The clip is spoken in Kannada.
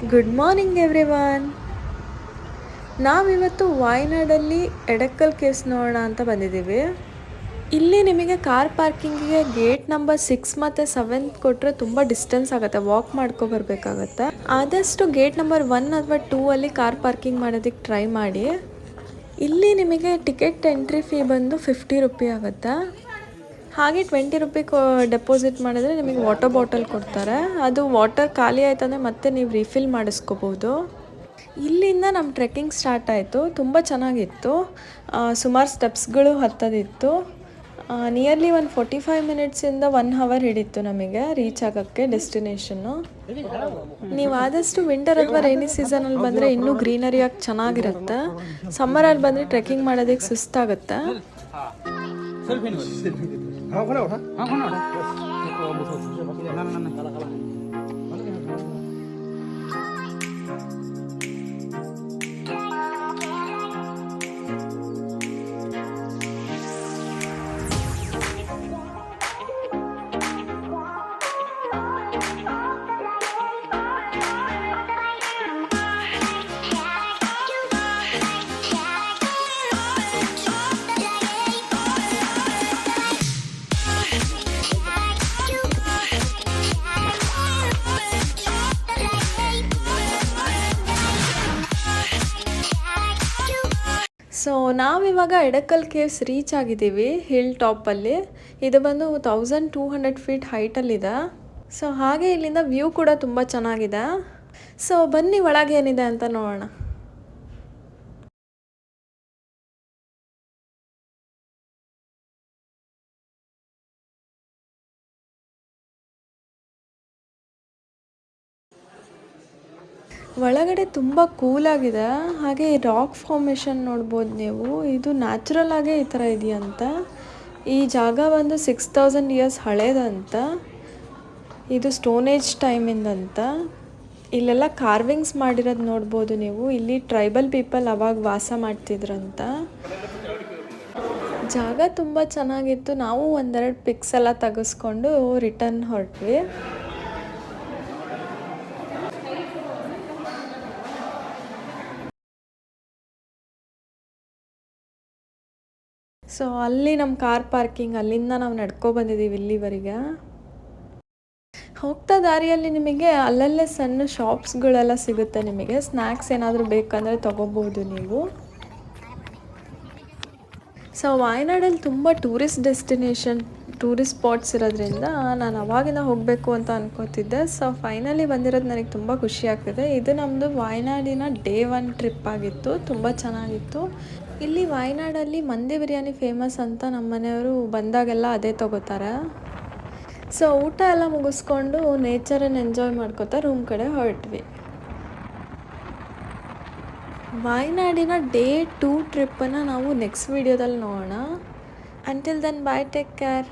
Good morning everyone. ನಾವಿವತ್ತು ವಾಯ್ನಾಡಲ್ಲಿ ಎಡಕ್ಕಲ್ ಕೇವ್ಸ್ ನೋಡೋಣ ಅಂತ ಬಂದಿದ್ದೀವಿ. ಇಲ್ಲಿ ನಿಮಗೆ ಕಾರ್ ಪಾರ್ಕಿಂಗಿಗೆ ಗೇಟ್ ನಂಬರ್ 6 ಮತ್ತು 7 ಕೊಟ್ಟರೆ ತುಂಬ ಡಿಸ್ಟೆನ್ಸ್ ಆಗುತ್ತೆ, ವಾಕ್ ಮಾಡ್ಕೊಬರ್ಬೇಕಾಗತ್ತೆ. ಆದಷ್ಟು ಗೇಟ್ ನಂಬರ್ 1 ಅಥವಾ 2 ಅಲ್ಲಿ ಕಾರ್ ಪಾರ್ಕಿಂಗ್ ಮಾಡೋದಕ್ಕೆ ಟ್ರೈ ಮಾಡಿ. ಇಲ್ಲಿ ನಿಮಗೆ ಟಿಕೆಟ್ ಎಂಟ್ರಿ ಫೀ ಬಂದು 50 ರೂಪಿ ಆಗುತ್ತೆ. ಹಾಗೆ 20 ರೂಪಿ ಡೆಪಾಸಿಟ್ ಮಾಡಿದ್ರೆ ನಿಮಗೆ ವಾಟರ್ ಬಾಟಲ್ ಕೊಡ್ತಾರೆ. ಅದು ವಾಟರ್ ಖಾಲಿ ಆಯ್ತಂದರೆ ಮತ್ತೆ ನೀವು ರಿಫಿಲ್ ಮಾಡಿಸ್ಕೋಬೋದು. ಇಲ್ಲಿಂದ ನಮ್ಮ ಟ್ರೆಕ್ಕಿಂಗ್ ಸ್ಟಾರ್ಟ್ ಆಯಿತು. ತುಂಬ ಚೆನ್ನಾಗಿತ್ತು. ಸುಮಾರು ಸ್ಟೆಪ್ಸ್ಗಳು ಹತ್ತೋದಿತ್ತು. ನಿಯರ್ಲಿ ಒಂದು 45 ಮಿನಿಟ್ಸಿಂದ 1 ಅವರ್ ಹಿಡಿತು ನಮಗೆ ರೀಚ್ ಆಗೋಕ್ಕೆ ಡೆಸ್ಟಿನೇಷನ್ನು. ನೀವು ಆದಷ್ಟು ವಿಂಟರ್ ಅಥವಾ ರೈನಿ ಸೀಸನಲ್ಲಿ ಬಂದರೆ ಇನ್ನೂ ಗ್ರೀನರಿಯಾಗಿ ಚೆನ್ನಾಗಿರುತ್ತೆ. ಸಮ್ಮರಲ್ಲಿ ಬಂದರೆ ಟ್ರೆಕ್ಕಿಂಗ್ ಮಾಡೋದಕ್ಕೆ ಸುಸ್ತಾಗುತ್ತೆ. ಸೊ ನಾವಿವಾಗ ಎಡಕ್ಕಲ್ ಕೇವ್ಸ್ ರೀಚ್ ಆಗಿದ್ದೀವಿ ಹಿಲ್ ಟಾಪಲ್ಲಿ. ಇದು ಬಂದು 1200 ಫೀಟ್ ಹೈಟಲ್ಲಿದೆ. ಸೊ ಹಾಗೆ ಇಲ್ಲಿಂದ ವ್ಯೂ ಕೂಡ ತುಂಬ ಚೆನ್ನಾಗಿದೆ. ಸೊ ಬನ್ನಿ ಒಳಗೆ ಏನಿದೆ ಅಂತ ನೋಡೋಣ. ಒಳಗಡೆ ತುಂಬ ಕೂಲಾಗಿದೆ. ಹಾಗೆ ರಾಕ್ ಫಾರ್ಮೇಷನ್ ನೋಡ್ಬೋದು ನೀವು. ಇದು ನ್ಯಾಚುರಲ್ ಆಗೇ ಈ ಥರ ಇದೆಯಂತ. ಈ ಜಾಗ ಒಂದು 6000 ಇಯರ್ಸ್ ಹಳೇದಂತ. ಇದು ಸ್ಟೋನೇಜ್ ಟೈಮಿಂದಂತ. ಇಲ್ಲೆಲ್ಲ ಕಾರ್ವಿಂಗ್ಸ್ ಮಾಡಿರೋದು ನೋಡ್ಬೋದು ನೀವು. ಇಲ್ಲಿ ಟ್ರೈಬಲ್ ಪೀಪಲ್ ಅವಾಗ ವಾಸ ಮಾಡ್ತಿದ್ರಂತ. ಜಾಗ ತುಂಬ ಚೆನ್ನಾಗಿತ್ತು. ನಾವು ಒಂದೆರಡು ಪಿಕ್ಸ್ ಎಲ್ಲ ತೆಗೆಸ್ಕೊಂಡು ರಿಟರ್ನ್ ಹೊರಟ್ವಿ. ಸೊ ಅಲ್ಲಿ ನಮ್ಮ ಕಾರ್ ಪಾರ್ಕಿಂಗ್, ಅಲ್ಲಿಂದ ನಾವು ನಡ್ಕೊಬಂದಿದ್ದೀವಿ ಇಲ್ಲಿವರೆಗೆ. ಹೋಗ್ತಾ ದಾರಿಯಲ್ಲಿ ನಿಮಗೆ ಅಲ್ಲಲ್ಲೇ ಸಣ್ಣ ಶಾಪ್ಸ್ಗಳೆಲ್ಲ ಸಿಗುತ್ತೆ. ನಿಮಗೆ ಸ್ನ್ಯಾಕ್ಸ್ ಏನಾದರೂ ಬೇಕಂದರೆ ತೊಗೋಬೋದು ನೀವು. ಸೊ ವಾಯ್ನಾಡಲ್ಲಿ ತುಂಬ ಟೂರಿಸ್ಟ್ ಡೆಸ್ಟಿನೇಷನ್, ಟೂರಿಸ್ಟ್ ಸ್ಪಾಟ್ಸ್ ಇರೋದ್ರಿಂದ ನಾನು ಅವಾಗಿಂದ ಹೋಗಬೇಕು ಅಂತ ಅನ್ಕೋತಿದ್ದೆ. ಸೊ ಫೈನಲಿ ಬಂದಿರೋದು ನನಗೆ ತುಂಬ ಖುಷಿ ಆಗ್ತಿದೆ. ಇದು ನಮ್ಮದು ವಾಯ್ನಾಡಿನ ಡೇ 1 ಟ್ರಿಪ್ ಆಗಿತ್ತು. ತುಂಬ ಚೆನ್ನಾಗಿತ್ತು. ಇಲ್ಲಿ ವಾಯ್ನಾಡಲ್ಲಿ ಮಂದಿ ಬಿರಿಯಾನಿ ಫೇಮಸ್ ಅಂತ ನಮ್ಮ ಮನೆಯವರು ಬಂದಾಗೆಲ್ಲ ಅದೇ ತೊಗೋತಾರೆ. ಸೊ ಊಟ ಎಲ್ಲ ಮುಗಿಸ್ಕೊಂಡು ನೇಚರನ್ನು ಎಂಜಾಯ್ ಮಾಡ್ಕೋತಾ ರೂಮ್ ಕಡೆ ಹೊರಟ್ವಿ. ವಾಯ್ನಾಡಿನ ಡೇ 2 ಟ್ರಿಪ್ಪನ್ನು ನಾವು ನೆಕ್ಸ್ಟ್ ವೀಡಿಯೋದಲ್ಲಿ ನೋಡೋಣ. Until then bye, take care.